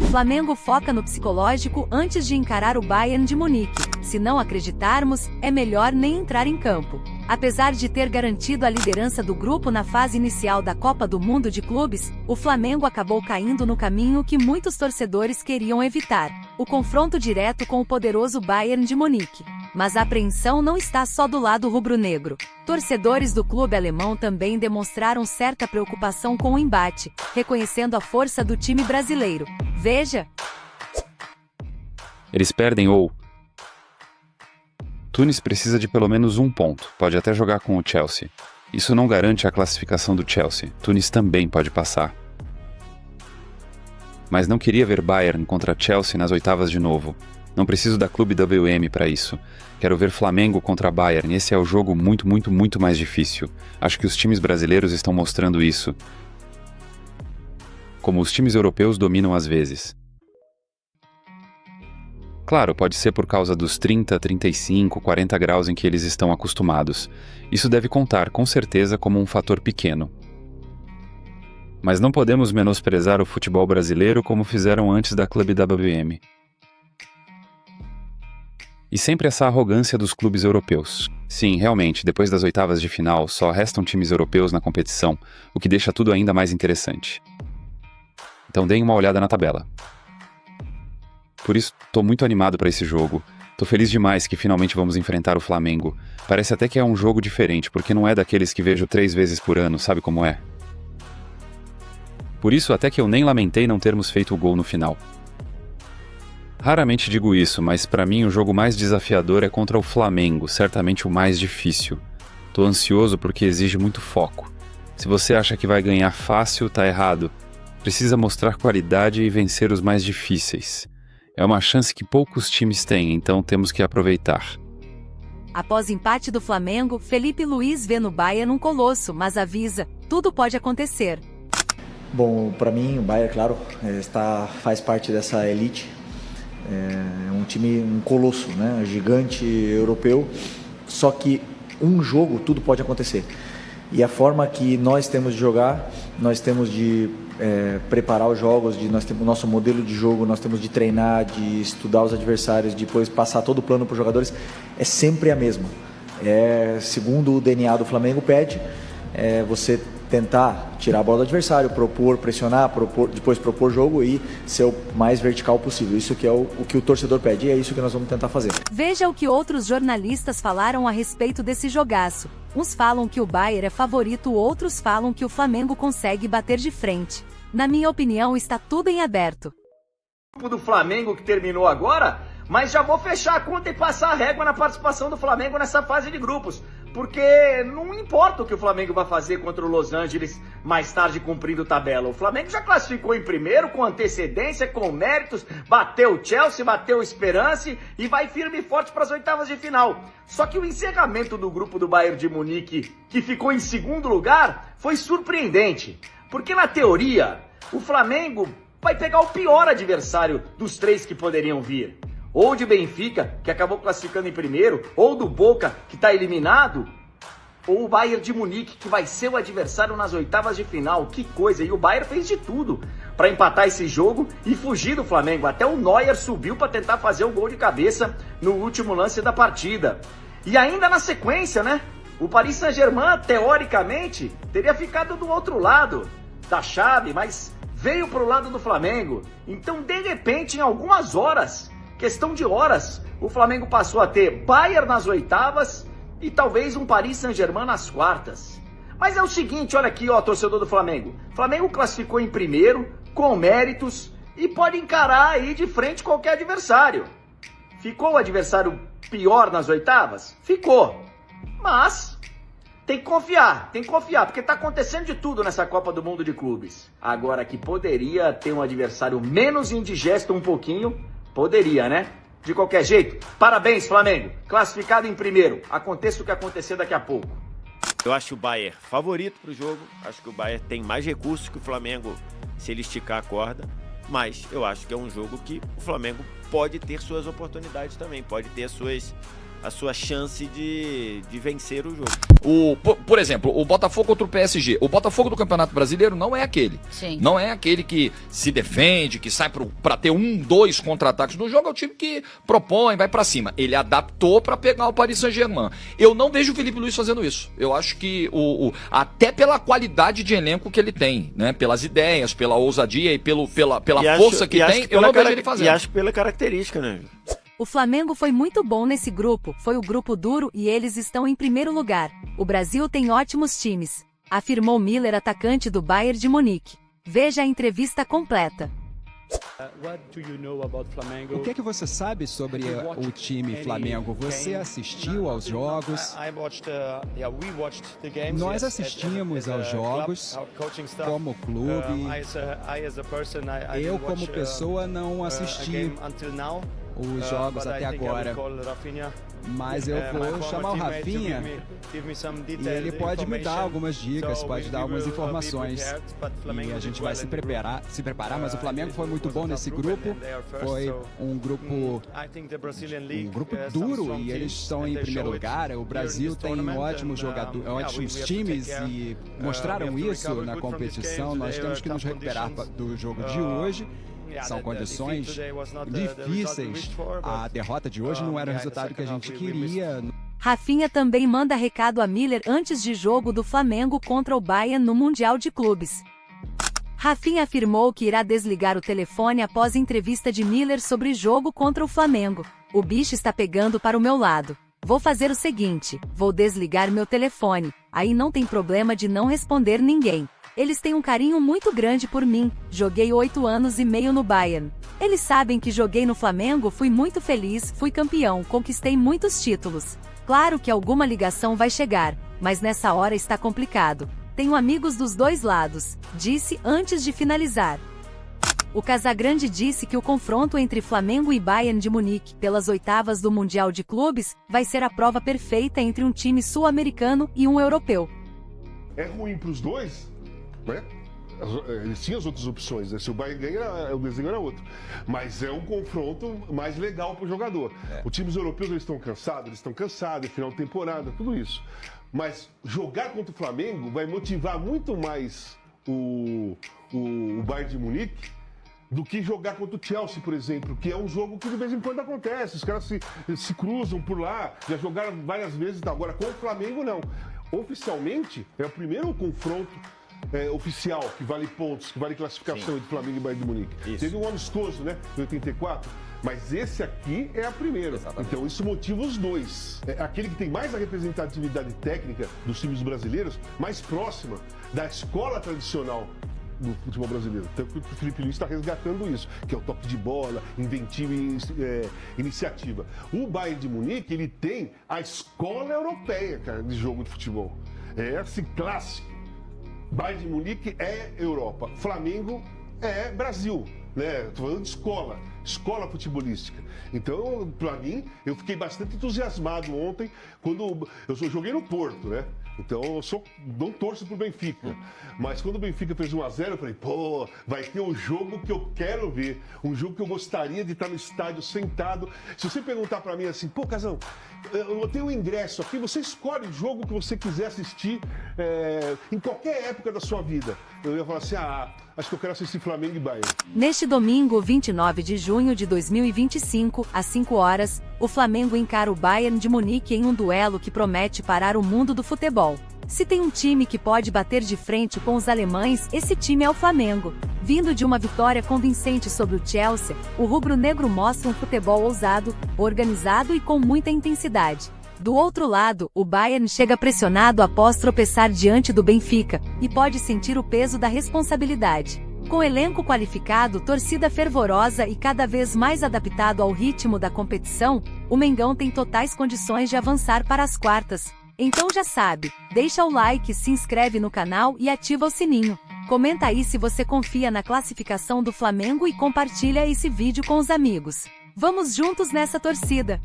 Flamengo foca no psicológico antes de encarar o Bayern de Munique. Se não acreditarmos, é melhor nem entrar em campo. Apesar de ter garantido a liderança do grupo na fase inicial da Copa do Mundo de Clubes, o Flamengo acabou caindo no caminho que muitos torcedores queriam evitar: o confronto direto com o poderoso Bayern de Munique. Mas a apreensão não está só do lado rubro-negro. Torcedores do clube alemão também demonstraram certa preocupação com o embate, reconhecendo a força do time brasileiro. Veja. Eles perdem ou... Tunis precisa de pelo menos um ponto, pode até jogar com o Chelsea. Isso não garante a classificação do Chelsea, Tunis também pode passar. Mas não queria ver Bayern contra Chelsea nas oitavas de novo. Não preciso da Clube WM para isso. Quero ver Flamengo contra Bayern, esse é o jogo muito mais difícil. Acho que os times brasileiros estão mostrando isso. Como os times europeus dominam às vezes. Claro, pode ser por causa dos 30, 35, 40 graus em que eles estão acostumados. Isso deve contar, com certeza, como um fator pequeno. Mas não podemos menosprezar o futebol brasileiro como fizeram antes da Clube WM. E sempre essa arrogância dos clubes europeus. Sim, realmente, depois das oitavas de final, só restam times europeus na competição, o que deixa tudo ainda mais interessante. Então deem uma olhada na tabela. Por isso, tô muito animado para esse jogo. Tô feliz demais que finalmente vamos enfrentar o Flamengo. Parece até que é um jogo diferente, porque não é daqueles que vejo 3 vezes por ano, sabe como é? Por isso, até que eu nem lamentei não termos feito o gol no final. Raramente digo isso, mas pra mim o jogo mais desafiador é contra o Flamengo, certamente o mais difícil. Tô ansioso porque exige muito foco. Se você acha que vai ganhar fácil, tá errado. Precisa mostrar qualidade e vencer os mais difíceis. É uma chance que poucos times têm, então temos que aproveitar. Após empate do Flamengo, Felipe Luiz vê no Bayern um colosso, mas avisa: tudo pode acontecer. Bom, para mim o Bayern, claro, faz parte dessa elite. É um time, um colosso, né? Gigante europeu. Só que um jogo tudo pode acontecer. E a forma que nós temos de jogar, nós temos de preparar os jogos, nós temos o nosso modelo de jogo, nós temos de treinar, de estudar os adversários, de depois passar todo o plano para os jogadores, é sempre a mesma. Segundo o DNA do Flamengo pede, você tentar tirar a bola do adversário, propor, pressionar, depois propor jogo e ser o mais vertical possível. Isso que é o que o torcedor pede e é isso que nós vamos tentar fazer. Veja o que outros jornalistas falaram a respeito desse jogaço. Uns falam que o Bayern é favorito, outros falam que o Flamengo consegue bater de frente. Na minha opinião, está tudo em aberto. O grupo do Flamengo que terminou agora, mas já vou fechar a conta e passar a régua na participação do Flamengo nessa fase de grupos. Porque não importa o que o Flamengo vai fazer contra o Los Angeles mais tarde cumprindo tabela. O Flamengo já classificou em primeiro, com antecedência, com méritos, bateu o Chelsea, bateu o Esperance e vai firme e forte para as oitavas de final. Só que o encerramento do grupo do Bayern de Munique, que ficou em segundo lugar, foi surpreendente. Porque na teoria, o Flamengo vai pegar o pior adversário dos 3 que poderiam vir. Ou de Benfica, que acabou classificando em primeiro, ou do Boca, que está eliminado, ou o Bayern de Munique, que vai ser o adversário nas oitavas de final. Que coisa! E o Bayern fez de tudo para empatar esse jogo e fugir do Flamengo. Até o Neuer subiu para tentar fazer o gol de cabeça no último lance da partida. E ainda na sequência, né? O Paris Saint-Germain, teoricamente, teria ficado do outro lado da chave, mas veio para o lado do Flamengo. Então, de repente, em algumas horas, questão de horas, o Flamengo passou a ter Bayern nas oitavas e talvez um Paris Saint-Germain nas quartas. Mas é o seguinte, olha aqui, ó, torcedor do Flamengo. O Flamengo classificou em primeiro, com méritos, e pode encarar aí de frente qualquer adversário. Ficou o adversário pior nas oitavas? Ficou. Mas tem que confiar, porque tá acontecendo de tudo nessa Copa do Mundo de Clubes. Agora que poderia ter um adversário menos indigesto um pouquinho, poderia, né? De qualquer jeito, parabéns, Flamengo. Classificado em primeiro. Aconteça o que acontecer daqui a pouco. Eu acho o Bayern favorito pro jogo. Acho que o Bayern tem mais recursos que o Flamengo se ele esticar a corda. Mas eu acho que é um jogo que o Flamengo pode ter suas oportunidades também. Pode ter suas a sua chance de vencer o jogo. Por exemplo, o Botafogo contra o PSG. O Botafogo do Campeonato Brasileiro não é aquele. Sim. Não é aquele que se defende, que sai pra ter 2 contra-ataques no jogo. É o time que propõe, vai pra cima. Ele adaptou pra pegar o Paris Saint-Germain. Eu não vejo o Felipe Luiz fazendo isso. Eu acho que até pela qualidade de elenco que ele tem, né? Pelas ideias, pela ousadia e pela força que tem, eu não vejo ele fazendo. E acho pela característica, né? O Flamengo foi muito bom nesse grupo, foi o grupo duro e eles estão em primeiro lugar. O Brasil tem ótimos times, afirmou Miller, atacante do Bayern de Munique. Veja a entrevista completa. O que é que você sabe sobre o time Flamengo? Você assistiu aos jogos? Nós assistimos aos jogos como clube. Eu, como pessoa, não assisti os jogos até agora. Mas eu vou chamar o Rafinha e ele pode me dar algumas dicas, pode dar algumas informações. E a gente vai se preparar, mas o Flamengo foi muito bom nesse grupo. Foi um grupo duro e eles estão em primeiro lugar. O Brasil tem ótimos jogadores, ótimos times e mostraram isso na competição. Nós temos que nos recuperar do jogo de hoje. São condições difíceis. A derrota de hoje não era o resultado que a gente queria. Rafinha também manda recado a Miller antes de jogo do Flamengo contra o Bayern no Mundial de Clubes. Rafinha afirmou que irá desligar o telefone após entrevista de Miller sobre jogo contra o Flamengo. O bicho está pegando para o meu lado. Vou fazer o seguinte, vou desligar meu telefone. Aí não tem problema de não responder ninguém. Eles têm um carinho muito grande por mim, joguei 8 anos e meio no Bayern. Eles sabem que joguei no Flamengo, fui muito feliz, fui campeão, conquistei muitos títulos. Claro que alguma ligação vai chegar, mas nessa hora está complicado. Tenho amigos dos dois lados, disse antes de finalizar. O Casagrande disse que o confronto entre Flamengo e Bayern de Munique, pelas oitavas do Mundial de Clubes, vai ser a prova perfeita entre um time sul-americano e um europeu. É ruim para os dois? Né? Eles tinham as outras opções, né? Se o Bayern ganha, o desenho era outro. Mas é um confronto mais legal para o jogador. Os times europeus eles estão cansados, final de temporada, tudo isso. Mas jogar contra o Flamengo vai motivar muito mais o Bayern de Munique do que jogar contra o Chelsea, por exemplo, que é um jogo que de vez em quando acontece. Os caras se cruzam por lá, já jogaram várias vezes. Agora, com o Flamengo, não. Oficialmente, é o primeiro confronto oficial, que vale pontos, que vale classificação entre Flamengo e Bayern de Munique. Isso. Teve um amistoso, né, em 84, mas esse aqui é a primeira. Exatamente. Então isso motiva os dois. É aquele que tem mais a representatividade técnica dos times brasileiros, mais próxima da escola tradicional do futebol brasileiro. Tanto que o Felipe Luiz está resgatando isso, que é o toque de bola, inventivo e iniciativa. O Bayern de Munique, ele tem a escola europeia, cara, de jogo de futebol. É esse clássico. Bayern de Munique é Europa, Flamengo é Brasil, né? Tô falando de escola futebolística. Então, para mim, eu fiquei bastante entusiasmado ontem quando eu joguei no Porto, né? Então, eu não torço pro Benfica. Mas quando o Benfica fez 1-0, eu falei, pô, vai ter um jogo que eu quero ver. Um jogo que eu gostaria de estar no estádio sentado. Se você perguntar para mim assim, pô, Casão, eu tenho um ingresso aqui, você escolhe o jogo que você quiser assistir em qualquer época da sua vida. Eu ia falar assim, acho que eu quero assistir Flamengo e Bayern. Neste domingo, 29 de junho de 2025, às 5 horas, o Flamengo encara o Bayern de Munique em um duelo que promete parar o mundo do futebol. Se tem um time que pode bater de frente com os alemães, esse time é o Flamengo. Vindo de uma vitória convincente sobre o Chelsea, o rubro-negro mostra um futebol ousado, organizado e com muita intensidade. Do outro lado, o Bayern chega pressionado após tropeçar diante do Benfica, e pode sentir o peso da responsabilidade. Com elenco qualificado, torcida fervorosa e cada vez mais adaptado ao ritmo da competição, o Mengão tem totais condições de avançar para as quartas. Então já sabe, deixa o like, se inscreve no canal e ativa o sininho. Comenta aí se você confia na classificação do Flamengo e compartilha esse vídeo com os amigos. Vamos juntos nessa torcida!